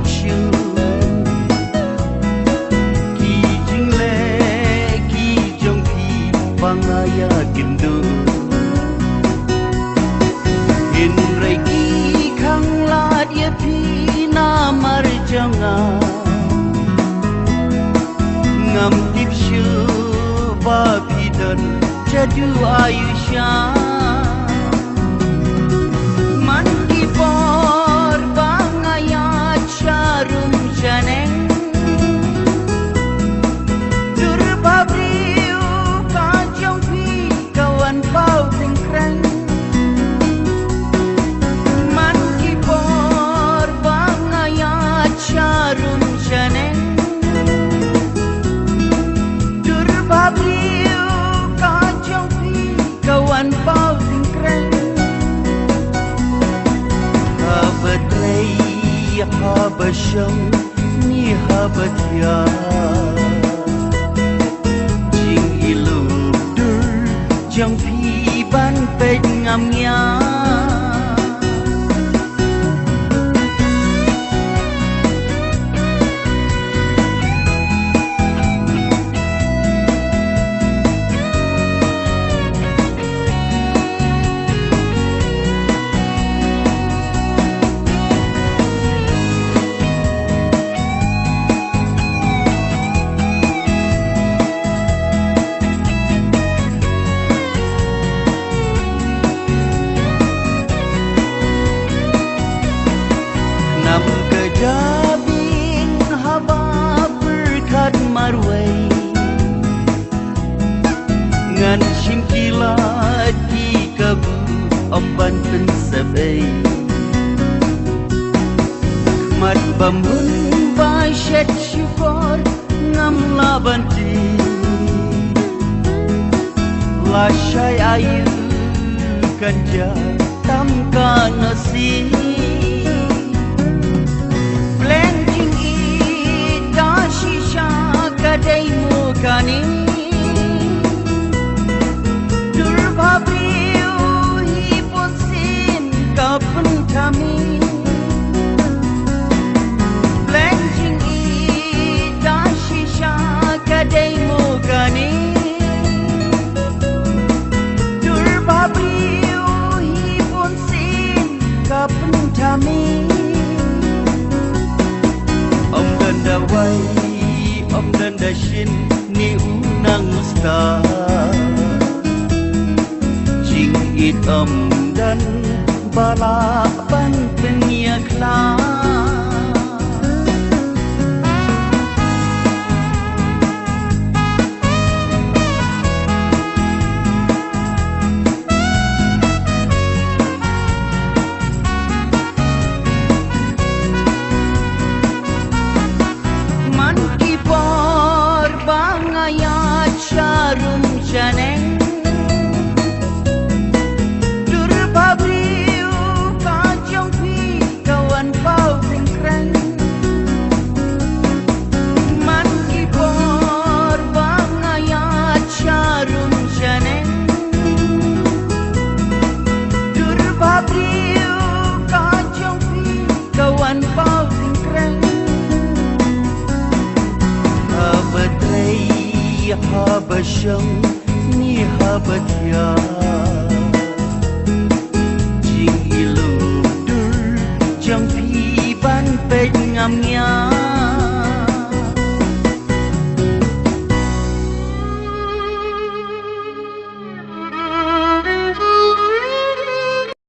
chu ki jing le ki jong pi bangaya kindu in rai ki khang la dia pi na mar janga ngam tip shu ba pi dan jadu ayusha man ki por bangaya charum janeng dur babriu ka jong pi kawan pau ting kreng man ki por bangaya charum janeng dur babriu ka jong pi kawan pau ting kreng habasham ni habatya jing ilu dur jang pi ban pe ngam nya nam kejabin haba berkat marwai ngan shim kilat ki kabu omban pensabai mat bambun ba shet syukur ngam labanti la syai ayu kanja tamka nasi kadai mukani dur babriu hipon sin kapan kami blanching ida shisha kadai mukani dur babriu hipon sin kapan kami om dandawai om dan dashin ni unang musta jing it om dan bala ban penyiakla charum janeng dur babriu ka jong pi kawan pau ting kreng man ki por bangaya charum janeng dur babriu ka jong pi kawan pau ting kreng abadai habasham ni habatya jing ilu dur jang pi ban pe ngam nya